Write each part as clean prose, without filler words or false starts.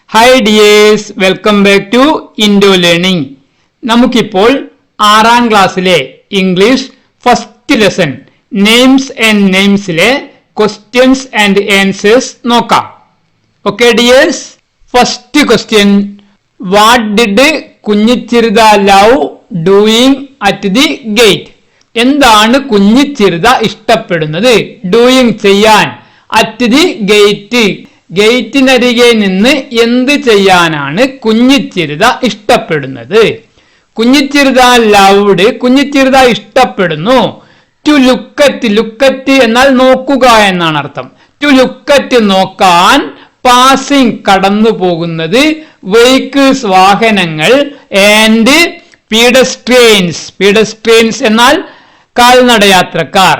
Hi dears, welcome back to Indo learning. നമുക്കിപ്പോൾ 6ാം ക്ലാസ്സിലെ English first lesson names and നെയിംസിലെ ക്വസ്റ്റ്യൻസ് ആൻഡ് ആൻസേഴ്സ് നോക്കാം. Okay dears, first question, what did Kunhichiruta love doing at the gate? എന്താണ് കുഞ്ഞിച്ചിരുത ഇഷ്ടപ്പെടുന്നത്? Doing ചെയ്യാൻ, at the gate ഗേറ്റിനരികെ നിന്ന് എന്ത് ചെയ്യാനാണ് കുഞ്ഞിച്ചിരുത ഇഷ്ടപ്പെടുന്നത്? കുഞ്ഞിച്ചിരുത ലവ്ഡ്, കുഞ്ഞിച്ചിരുത ഇഷ്ടപ്പെടുന്നു. ടു ലുക്കറ്റ്, ലുക്കറ്റ് എന്നാൽ നോക്കുക എന്നാണ് അർത്ഥം. ടു ലുക്കറ്റ് നോക്കാൻ, പാസിംഗ് കടന്നു പോകുന്നത്, വെഹിക്കിൾസ് വാഹനങ്ങൾ, ആൻഡ് പീഡസ്ട്രിയൻസ്, പീഡസ്ട്രിയൻസ് എന്നാൽ കാൽനടയാത്രക്കാർ.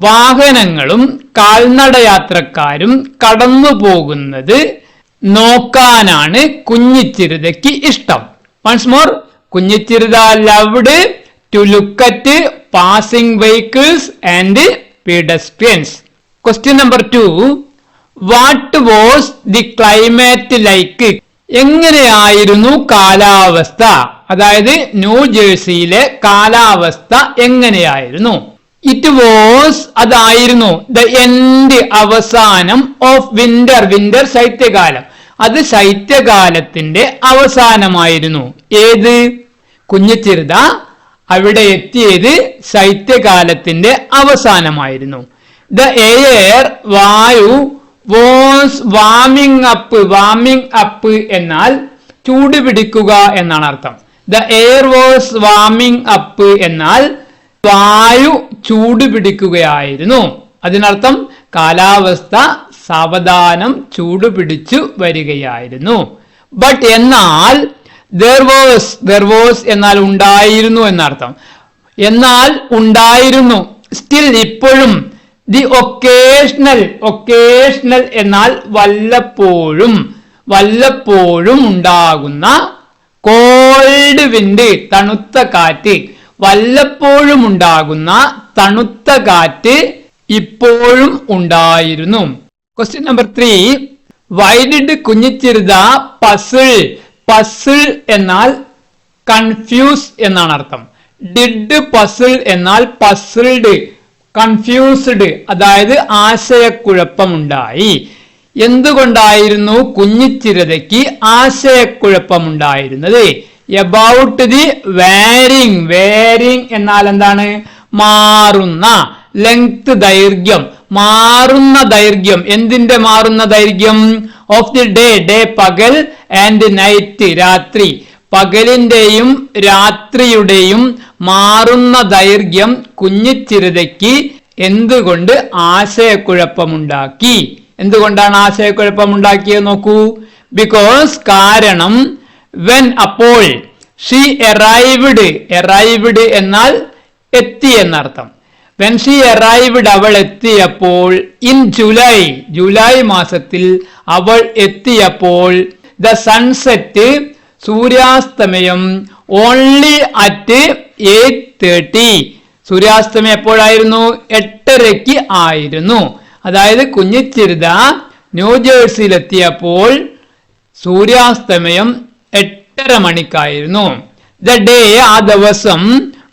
വാഹനങ്ങളും കാൽനടയാത്രക്കാരും കടന്നു പോകുന്നത് നോക്കാനാണ് കുഞ്ഞിച്ചിരുതയ്ക്ക് ഇഷ്ടം. Once more, Kunhichiruta loved to look at passing vehicles and pedestrians. Question number 2, what was the climate like? എങ്ങനെയായിരുന്നു കാലാവസ്ഥ? അതായത് ന്യൂജേഴ്സിയിലെ കാലാവസ്ഥ എങ്ങനെയായിരുന്നു? ഇറ്റ് വാസ്, അതായിരുന്നു, ദ എൻഡ്, അവസാനം, ഓഫ് വിന്റർ, വിന്റർ ശൈത്യകാലം, അത് ശൈത്യകാലത്തിന്റെ അവസാനമായിരുന്നു. ഏത്? കുഞ്ഞിച്ചിരുത അവിടെ എത്തിയത് ശൈത്യകാലത്തിന്റെ അവസാനമായിരുന്നു. ദ എയർ, വായു, was warming up, warming up എന്നാൽ ചൂട് പിടിക്കുക എന്നാണ് അർത്ഥം. The air was warming up എന്നാൽ വായു ചൂട് പിടിക്കുകയായിരുന്നു. അതിനർത്ഥം കാലാവസ്ഥ സാവധാനം ചൂട് പിടിച്ചു വരികയായിരുന്നു. ബട്ട് എന്നാൽ there was എന്നാൽ ഉണ്ടായിരുന്നു എന്നർത്ഥം. എന്നാൽ ഉണ്ടായിരുന്നു. സ്റ്റിൽ ഇപ്പോഴും. ദി ഒക്കേഷണൽ, ഒക്കേഷണൽ എന്നാൽ വല്ലപ്പോഴും, വല്ലപ്പോഴും ഉണ്ടാകുന്ന. കോൾഡ് വിൻഡ്, തണുത്ത കാറ്റ്, വല്ലപ്പോഴും ഉണ്ടാകുന്ന തണുത്ത കാറ്റ് ഇപ്പോഴും ഉണ്ടായിരുന്നു. Question number 3, why did Kunhichiruta puzzle? Puzzle എന്നാൽ കൺഫ്യൂസ് എന്നാണ് അർത്ഥം. ഡിഡ് പസിൾ എന്നാൽ പസിൾഡ്, കൺഫ്യൂസ്ഡ് അതായത് ആശയക്കുഴപ്പമുണ്ടായി. എന്തുകൊണ്ടായിരുന്നു കുഞ്ഞിച്ചിരുതയ്ക്ക് ആശയക്കുഴപ്പമുണ്ടായിരുന്നത്? എബൌട്ട് ദി വേരിങ്, വേരിങ് എന്നാൽ എന്താണ്? മാറുന്ന. ലെങ്ത്, ദൈർഘ്യം, മാറുന്ന ദൈർഘ്യം. എന്തിന്റെ മാറുന്ന ദൈർഘ്യം? ഓഫ് ദി ഡേ, ഡേ പകൽ, ആൻഡ് നൈറ്റ് രാത്രി. പകലിന്റെയും രാത്രിയുടെയും മാറുന്ന ദൈർഘ്യം കുഞ്ഞിച്ചിരുതയ്ക്ക് എന്തുകൊണ്ട് ആശയക്കുഴപ്പമുണ്ടാക്കി? എന്തുകൊണ്ടാണ് ആശയക്കുഴപ്പമുണ്ടാക്കിയത് നോക്കൂ. ബിക്കോസ്, കാരണം, വെൻ അപ്പോൾ, ഷീ എറൈവ്ഡ്, എറൈവ്ഡ് എന്നാൽ എത്തി എന്നർത്ഥം. വെൻ ഷീ എറൈവ്ഡ് അവൾ എത്തിയപ്പോൾ, ഇൻ ജൂലൈ, ജൂലൈ മാസത്തിൽ അവൾ എത്തിയപ്പോൾ, ദ സൺസെറ്റ് സൂര്യാസ്തമയം, ഓൺലി അറ്റ് 8:30, സൂര്യാസ്തമയം എപ്പോഴായിരുന്നു? 8:30 ആയിരുന്നു. അതായത് കുഞ്ഞിച്ചിരുത ന്യൂജേഴ്സിയിലെത്തിയപ്പോൾ സൂര്യാസ്തമയം 8:30 മണിക്കായിരുന്നു. ദ ഡേ, ആ ദിവസം,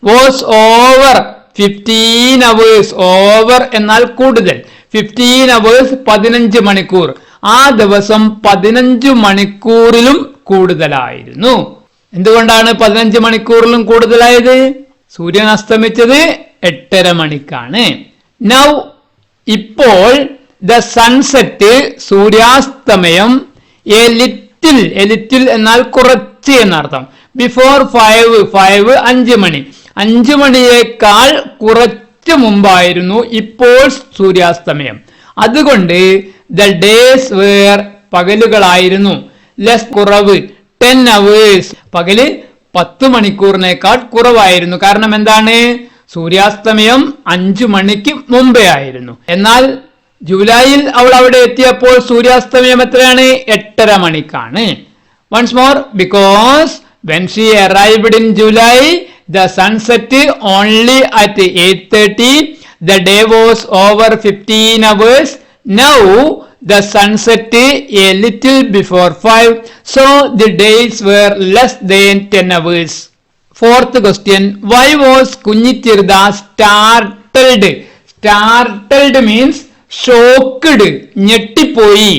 വാസ് ഓവർ 15 hours, ഓവർ എന്നാൽ കൂടുതൽ, 15 hours 15 മണിക്കൂർ. ആ ദിവസം 15 മണിക്കൂറിലും കൂടുതലായിരുന്നു. എന്തുകൊണ്ടാണ് 15 മണിക്കൂറിലും കൂടുതലായത്? സൂര്യൻ അസ്തമിച്ചത് 8:30 മണിക്കാണ്. നൗ, ഇപ്പോൾ, ദ സൺസെറ്റ് സൂര്യാസ്തമയം, എ ലിറ്റിൽ, എ ലിറ്റിൽ എന്നാൽ കുറച്ച് എന്നർത്ഥം. ബിഫോർ 5, 5 മണി, 5 മണിയേക്കാൾ കുറച്ച് മുമ്പായിരുന്നു ഇപ്പോൾ സൂര്യാസ്തമയം. അതുകൊണ്ട് ദ ഡേസ് വേർ, പകലുകളായിരുന്നു, ലെസ് കുറവ്, 10 hours, പകല് 10 മണിക്കൂറിനേക്കാൾ കുറവായിരുന്നു. കാരണം എന്താണ്? സൂര്യാസ്തമയം 5 മണിക്ക് മുമ്പേ ആയിരുന്നു. എന്നാൽ ജൂലൈയിൽ അവൾ അവിടെ എത്തിയപ്പോൾ സൂര്യാസ്തമയം എത്രയാണ്? 8:30 മണിക്കാണ്. Once more, because when she arrived in July, the sunset only at 8:30, the day was over 15 hours. Now the sunset a little before 5, so the days were less than 10 hours. Fourth question, why was Kunjichirda startled? Startled means shocked, ഞെട്ടിപ്പോയി.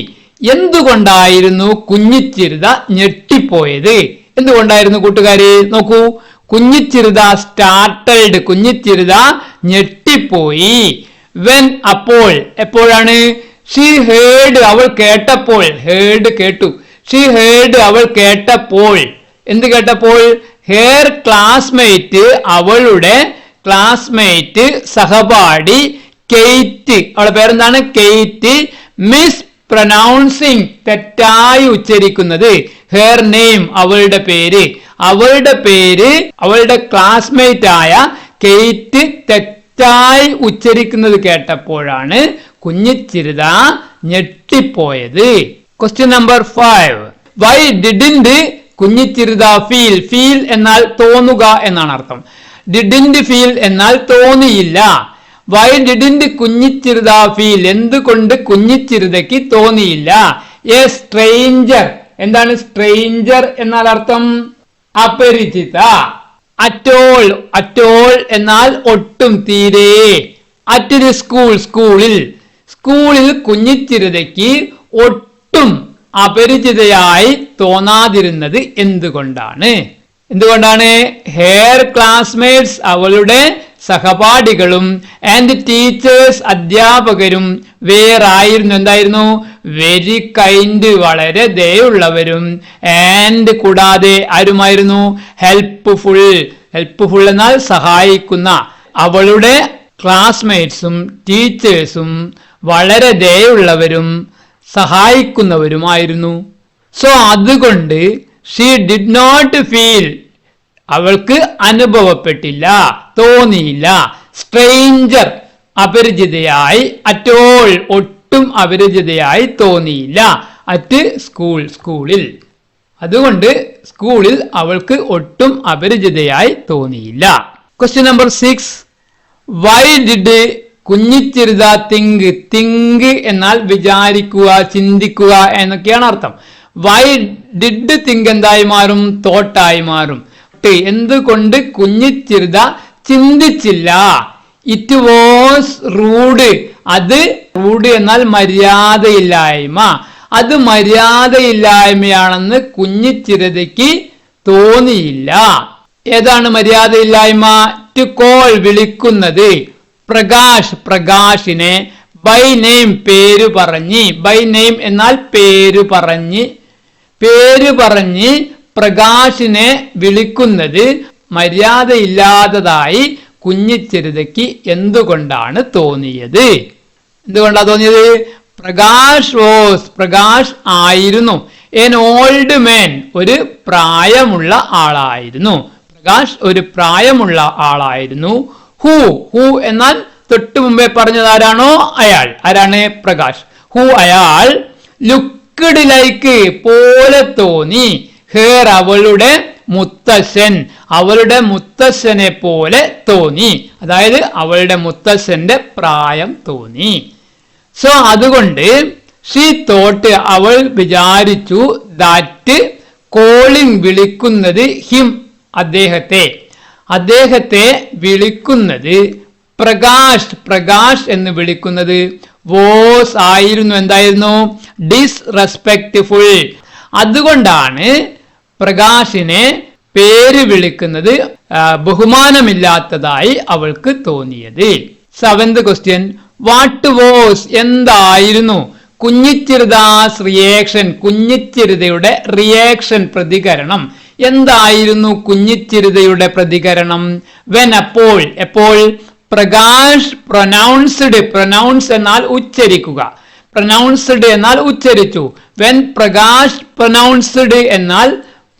എന്തുകൊണ്ടായിരുന്നു കുഞ്ഞിച്ചിരുത ഞെട്ടിപ്പോയത്? എന്തുകൊണ്ടായിരുന്നു കൂട്ടുകാരെ? നോക്കൂ, കുഞ്ഞിച്ചിരുത സ്റ്റാർട്ടൽഡ്, കുഞ്ഞിച്ചിരുത ഞെട്ടിപ്പോയി. When, അപ്പോൾ, എപ്പോഴാണ്? She heard, അവൾ കേട്ടപ്പോൾ. Heard കേട്ടു. She heard, അവൾ കേട്ടപ്പോൾ. എന്ത് കേട്ടപ്പോൾ? ഹെയർ ക്ലാസ്മേറ്റ്, അവളുടെ ക്ലാസ്മേറ്റ് സഹപാഠി കെയ്റ്റ്, അവളുടെ പേരെന്താണ്? കെയ്റ്റ്, മിസ് പ്രൊനൗൺസിങ്, തെറ്റായി ഉച്ചരിക്കുന്നത്. ഹെയർ നെയിം, അവളുടെ പേര്. അവളുടെ പേര് അവളുടെ ക്ലാസ്മേറ്റ് ആയ കെയ്റ്റ് തെറ്റായി ഉച്ചരിക്കുന്നത് കേട്ടപ്പോഴാണ് കുഞ്ഞിച്ചിരുത ഞെട്ടിപ്പോയത്. Question number 5, why didn't Kunhichiruta feel? Feel എന്നാൽ തോന്നുക എന്നാണ് അർത്ഥം. ഡിഡിന്റ് ഫീൽ എന്നാൽ തോന്നിയില്ല. Why didn't Kunhichiruta feel? എന്തുകൊണ്ട് കുഞ്ഞിച്ചിരുതയ്ക്ക് തോന്നിയില്ല? എ സ്ട്രേഞ്ചർ, എന്താണ് സ്ട്രേഞ്ചർ എന്നാൽ അർത്ഥം? അപരിചിത. അറ്റോൾ, അറ്റോൾ എന്നാൽ ഒട്ടും, തീരെ. അറ്റ് ദി സ്കൂൾ, സ്കൂളിൽ. സ്കൂളിൽ കുഞ്ഞിച്ചിരുതയ്ക്ക് ഒട്ടും അപരിചിതയായി തോന്നാതിരുന്നത് എന്തുകൊണ്ടാണ്? എന്തുകൊണ്ടാണ്? ഹെയർ ക്ലാസ്മേറ്റ്സ്, അവളുടെ സഹപാഠികളും, ആൻഡ് ടീച്ചേഴ്സ്, അധ്യാപകരും, വേറായിരുന്നു, എന്തായിരുന്നു? വെരി കൈൻഡ്, വളരെ ദയുള്ളവരും, ആൻഡ് കൂടാതെ ആരുമായിരുന്നു? ഹെൽപ്ഫുൾ. ഹെൽപ്ഫുൾ എന്നാൽ സഹായിക്കുന്ന. അവളുടെ ക്ലാസ്മേറ്റ്സും ടീച്ചേഴ്സും വളരെ ദയുള്ളവരും സഹായിക്കുന്നവരുമായിരുന്നു. സോ അതുകൊണ്ട് ഷീ ഡിഡ് നോട്ട് ഫീൽ, അവൾക്ക് അനുഭവപ്പെട്ടില്ല, തോന്നിയില്ല. സ്ട്രേഞ്ചർ, അപരിചിതയായി. അറ്റോൾ, ഒട്ടും അപരിചിതയായി തോന്നിയില്ല. അറ്റ് സ്കൂൾ, സ്കൂളിൽ. അതുകൊണ്ട് സ്കൂളിൽ അവൾക്ക് ഒട്ടും അപരിചിതയായി തോന്നിയില്ല. Question number 6, why did Kunhichiruta think? Think എന്നാൽ വിചാരിക്കുക, ചിന്തിക്കുക എന്നൊക്കെയാണ് അർത്ഥം. വൈ ഡിഡ് തിങ്ക് എന്തായി മാറും? തോട്ടായി മാറും. എന്തുകൊണ്ട് കുഞ്ഞിച്ചിരുത ചിന്തിച്ചില്ല? ഇറ്റ് വാസ് റൂഡ്, അത് റൂഡ് എന്നാൽ മര്യാദയില്ലായ്മ. അത് മര്യാദയില്ലായ്മയാണെന്ന് കുഞ്ഞിച്ചിരുതയ്ക്ക് തോന്നിയില്ല. ഏതാണ് മര്യാദയില്ലായ്മ? ടു കോൾ, വിളിക്കുന്നത്. പ്രകാശ്, പ്രകാശിനെ. ബൈ നെയിം, പേര് പറഞ്ഞ്. ബൈ നെയിം എന്നാൽ പേര് പറഞ്ഞ്. പേര് പറഞ്ഞ് പ്രകാശിനെ വിളിക്കുന്നത് മര്യാദയില്ലാത്തതായി കുഞ്ഞിച്ചിരുതയ്ക്ക് എന്തുകൊണ്ടാണ് തോന്നിയത്? എന്തുകൊണ്ടാണ് തോന്നിയത്? പ്രകാശ് വാസ്, പ്രകാശ് ആയിരുന്നു. എൻ ഓൾഡ് മാൻ, ഒരു പ്രായമുള്ള ആളായിരുന്നു. പ്രകാശ് ഒരു പ്രായമുള്ള ആളായിരുന്നു. ഹൂ, ഹൂ എന്നാൽ തൊട്ടു മുമ്പേ പറഞ്ഞത് ആരാണോ അയാൾ. ആരാണ്? പ്രകാശ്. ഹൂ, അയാൾ. ലുക്ക്ഡ് ലൈക്ക്, പോലെ തോന്നി. ഹെയർ, അവളുടെ മുത്തശ്ശൻ, അവളുടെ മുത്തശ്ശനെ പോലെ തോന്നി. അതായത് അവളുടെ മുത്തശ്ശന്റെ പ്രായം തോന്നി. സോ അതുകൊണ്ട് ഷീ തോട്ട്, അവൾ വിചാരിച്ചു, ദാറ്റ് കോളിംഗ്, വിളിക്കുന്നത്, ഹിം, അദ്ദേഹത്തെ. അദ്ദേഹത്തെ വിളിക്കുന്നത്, പ്രകാശ്, പ്രകാശ് എന്ന് വിളിക്കുന്നത്, വാസ് ആയിരുന്നു, എന്തായിരുന്നു? ഡിസ്റെസ്പെക്ട്ഫുൾ. അതുകൊണ്ടാണ് പ്രകാശിനെ പേര് വിളിക്കുന്നത് ബഹുമാനമില്ലാത്തതായി അവൾക്ക് തോന്നിയത്. 7th ക്വസ്റ്റ്യൻ, വാട്ട് വാസ്, എന്തായിരുന്നു? കുഞ്ഞിച്ചിരുതാസ് റിയാക്ഷൻ, കുഞ്ഞിച്ചിരുതയുടെ റിയാക്ഷൻ, പ്രതികരണം. എന്തായിരുന്നു കുഞ്ഞിച്ചിരുതയുടെ പ്രതികരണം? വെൻ, അപ്പോൾ. എപ്പോൾ? പ്രകാശ് പ്രൊനൗൺസ്ഡ്, പ്രൊനൗൺസ് എന്നാൽ ഉച്ചരിക്കുക. പ്രൊനൗൺസ്ഡ് എന്നാൽ ഉച്ചരിച്ചു. വെൻ പ്രകാശ് പ്രൊനൗൺസ്ഡ് എന്നാൽ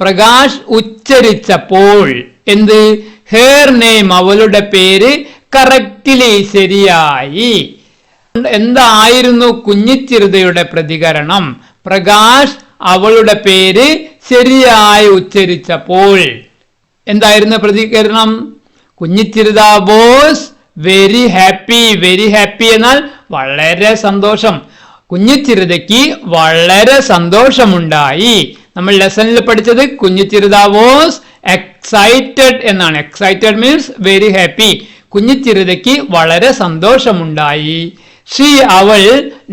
പ്രകാശ് ഉച്ചരിച്ചപ്പോൾ. എന്ത്? ഹെയർ നെയിം, അവളുടെ പേര്, കറക്റ്റ്ലി, ശരിയായി. എന്തായിരുന്നു കുഞ്ഞിച്ചിരുതയുടെ പ്രതികരണം? പ്രകാശ് അവളുടെ പേര് ശരിയായി ഉച്ചരിച്ചപ്പോൾ. എന്തായിരുന്നു പ്രതികരണം? Kunhichiruta was very happy. Very happy എന്നാൽ വളരെ സന്തോഷം. കുഞ്ഞിച്ചിരുതയ്ക്ക് വളരെ സന്തോഷമുണ്ടായി. നമ്മൾ ലെസണിൽ പഠിച്ചത് കുഞ്ഞിച്ചിരുത വാസ് എക്സൈറ്റഡ് എന്നാണ്. Excited means very happy. കുഞ്ഞിച്ചിരുതയ്ക്ക് വളരെ സന്തോഷമുണ്ടായി. ഷീ അവൾ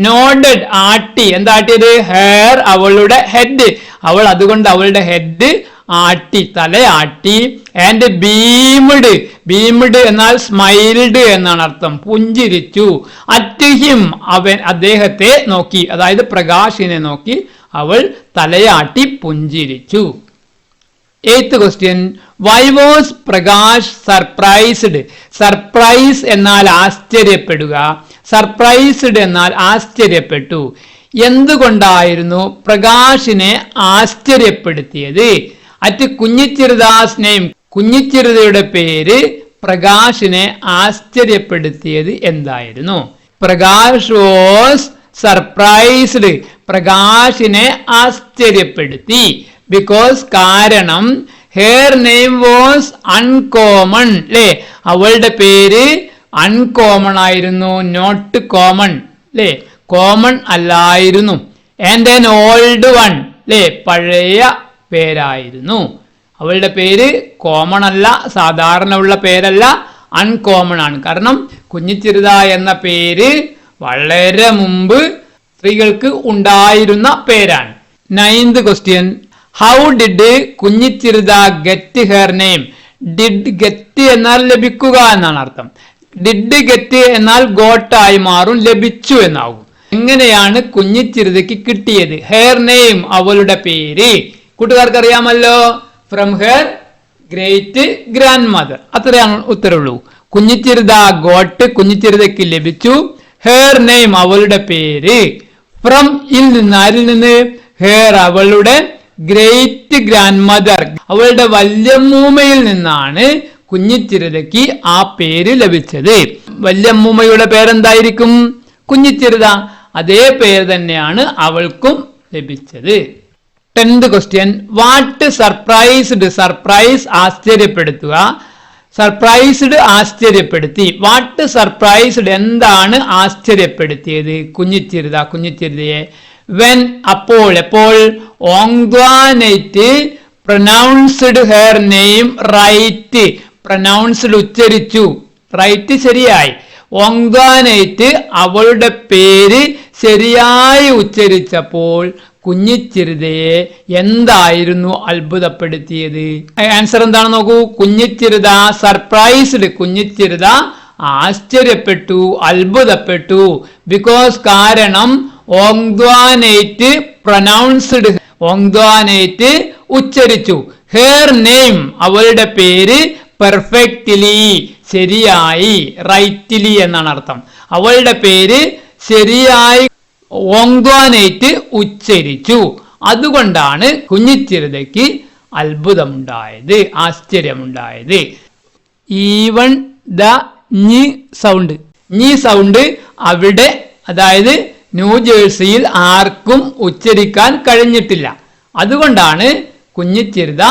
നോഡഡ് ആട്ടി. എന്താട്ടിയത്? ഹെയർ അവളുടെ ഹെഡ്. അവൾ അതുകൊണ്ട് അവളുടെ ഹെഡ് ആട്ടി, തലയാട്ടി. ആൻഡ് ബീംഡ്. ബീംഡ് എന്നാൽ സ്മൈൽഡ് എന്നാണ് അർത്ഥം, പുഞ്ചിരിച്ചു. അറ്റ് ഹിം അവൻ അദ്ദേഹത്തെ നോക്കി, അതായത് പ്രകാശിനെ നോക്കി അവൾ തലയാട്ടി പുഞ്ചിരിച്ചു. 8th question. Why was Prakash surprised? Surprise എന്നാൽ ആശ്ചര്യപ്പെടുക, സർപ്രൈസ്ഡ് എന്നാൽ ആശ്ചര്യപ്പെട്ടു. എന്തുകൊണ്ടായിരുന്നു പ്രകാശിനെ ആശ്ചര്യപ്പെടുത്തിയത്? അറ്റ് കുഞ്ഞിച്ചിരുദാസ് നെയിം, കുഞ്ഞിച്ചിരുതയുടെ പേര് പ്രകാശിനെ ആശ്ചര്യപ്പെടുത്തിയത് എന്തായിരുന്നു? Prakash was surprised. പ്രകാശിനെ ആശ്ചര്യപ്പെടുത്തി. ബിക്കോസ് കാരണം ഹെയർ നെയിം വാസ് അൺകോമൺ. അല്ലേ, അവളുടെ പേര് അൺകോമൺ ആയിരുന്നു, നോട്ട് കോമൺ. അല്ലേ, കോമൺ അല്ലായിരുന്നു. And an old one. അല്ലേ, പഴയ പേരായിരുന്നു. അവളുടെ പേര് കോമൺ അല്ല, സാധാരണ ഉള്ള പേരല്ല, അൺകോമൺ ആണ്. കാരണം കുഞ്ഞിച്ചിരുത എന്ന പേര് വളരെ മുമ്പ് സ്ത്രീകൾക്ക് ഉണ്ടായിരുന്ന പേരാണ്. 9th question. How did Kunhichiruta get her name? Did get എന്നാൽ ലഭിക്കുക എന്നാണ് അർത്ഥം. ഡിഡ് ഗെറ്റ് എന്നാൽ ഗോട്ടായി മാറും, ലഭിച്ചു എന്നാകും. എങ്ങനെയാണ് കുഞ്ഞിച്ചിരുതയ്ക്ക് കിട്ടിയത്? ഹെയർ നെയിം അവളുടെ പേര് കൂട്ടുകാർക്ക് അറിയാമല്ലോ. From her great grand mother. അത്രയാണ് ഉത്തരവുള്ളൂ. കുഞ്ഞിച്ചിരുത ഗോട്ട്, കുഞ്ഞിച്ചിരുതയ്ക്ക് ലഭിച്ചു. ഹെയർ നെയിം അവളുടെ പേര്. ഫ്രം ഇൽ നിന്ന്, ആരിൽ നിന്ന്? ഹെയർ അവളുടെ ഗ്രേറ്റ് ഗ്രാൻഡ് മദർ, അവളുടെ വല്യമ്മൂമ്മയിൽ നിന്നാണ് കുഞ്ഞിച്ചിരുതയ്ക്ക് ആ പേര് ലഭിച്ചത്. വല്യമ്മൂമ്മയുടെ പേരെന്തായിരിക്കും? കുഞ്ഞിച്ചിരുത. അതേ പേര് തന്നെയാണ് അവൾക്കും ലഭിച്ചത്. 10th question. What surprised? Surprise ആശ്ചര്യപ്പെടുത്തുക, സർപ്രൈസ്ഡ് ആശ്ചര്യപ്പെടുത്തി. വാട്ട് സർപ്രൈസ്ഡ് എന്താണ് ആശ്ചര്യപ്പെടുത്തിയത് കുഞ്ഞിച്ചിരുതയെ? വെൻ അപ്പോൾ, എപ്പോൾ? Ongwanite pronounced her name right. Pronounced ഉച്ചരിച്ചു, റൈറ്റ് ശരിയായി. ഓങ്വാനൈറ്റ് അവളുടെ പേര് ശരിയായി ഉച്ചരിച്ചപ്പോൾ കുഞ്ഞിച്ചിരുതയെ എന്തായിരുന്നു അത്ഭുതപ്പെടുത്തിയത്? ആൻസർ എന്താണ് നോക്കൂ. കുഞ്ഞിച്ചിരുത സർപ്രൈസ്ഡ്. കുഞ്ഞിച്ചിരുത ആശ്ചര്യപ്പെട്ടു, അത്ഭുതപ്പെട്ടു. ബിക്കോസ് കാരണം ഓങ്വാനൈറ്റ് പ്രൊനൗൺസ്ഡ്, ഓങ്വാനൈറ്റ് ഉച്ചരിച്ചു. ഹെർ നെയിം അവളുടെ പേര് പെർഫെക്റ്റ്ലി ശരിയായി, റൈറ്റ്ലി എന്നാണ് അർത്ഥം. അവളുടെ പേര് ശരിയായി ഓങ്വാനൈറ്റ് ഉച്ചരിച്ചു. അതുകൊണ്ടാണ് കുഞ്ഞിച്ചിരുതയ്ക്ക് അത്ഭുതമുണ്ടായത്, ആശ്ചര്യമുണ്ടായത്. ഈവൺ ദ ഞി സൗണ്ട്, ഞി സൗണ്ട് അവിടെ, അതായത് ന്യൂജേഴ്സിയിൽ ആർക്കും ഉച്ചരിക്കാൻ കഴിഞ്ഞിട്ടില്ല. അതുകൊണ്ടാണ് കുഞ്ഞിച്ചിരുത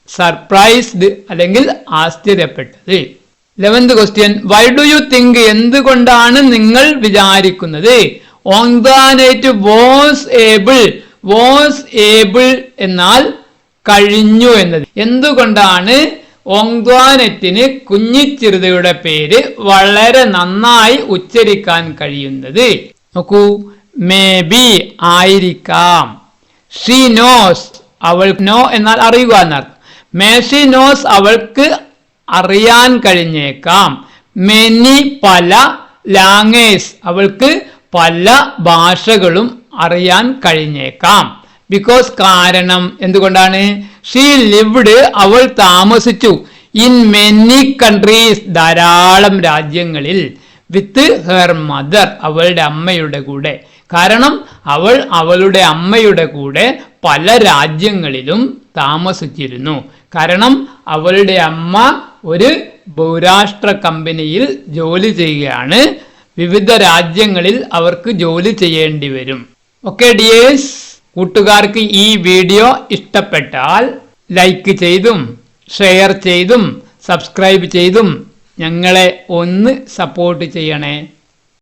സർപ്രൈസ്ഡ് അല്ലെങ്കിൽ ആശ്ചര്യപ്പെട്ടത്. 11th question. Why do you think? എന്തുകൊണ്ടാണ് നിങ്ങൾ വിചാരിക്കുന്നത്? ഓങ്വാനൈറ്റ് വാസ് ഏബിൾ. വാസ് ഏബിൾ എന്നാൽ കഴിഞ്ഞു എന്നത്. എന്തുകൊണ്ടാണ് ഓങ്വാനൈറ്റിന് കുഞ്ഞിച്ചിരുതയുടെ പേര് വളരെ നന്നായി ഉച്ചരിക്കാൻ കഴിയുന്നത്? നോക്കൂ. മേ ബി ആയിരിക്കാം. ഷീ നോസ് അവൾ, നോ എന്നാൽ അറിയുക എന്നർത്ഥം. മേ ഷീ നോസ് അവൾക്ക് അറിയാൻ കഴിഞ്ഞേക്കാം. മെനി പല, ലാംഗ്വേജ് അവൾക്ക് പല ഭാഷകളും അറിയാൻ കഴിഞ്ഞേക്കാം. ബിക്കോസ് കാരണം എന്തുകൊണ്ടാണ്? ഷീ ലിവ്ഡ് അവൾ താമസിച്ചു. ഇൻ മെനി കൺട്രീസ് ധാരാളം രാജ്യങ്ങളിൽ. വിത്ത് ഹെർ മദർ അവളുടെ അമ്മയുടെ കൂടെ. കാരണം അവൾ അവളുടെ അമ്മയുടെ കൂടെ പല രാജ്യങ്ങളിലും താമസിച്ചിരുന്നു. കാരണം അവളുടെ അമ്മ ഒരു ബഹുരാഷ്ട്ര കമ്പനിയിൽ ജോലി ചെയ്യുകയാണ്. വിവിധ രാജ്യങ്ങളിൽ അവർക്ക് ജോലി ചെയ്യേണ്ടി വരും. ഓക്കെ ഡിയേഴ്സ്, കൂട്ടുകാർക്ക് ഈ വീഡിയോ ഇഷ്ടപ്പെട്ടാൽ ലൈക്ക് ചെയ്തും ഷെയർ ചെയ്തും സബ്സ്ക്രൈബ് ചെയ്തും ഞങ്ങളെ ഒന്ന് സപ്പോർട്ട് ചെയ്യണേ.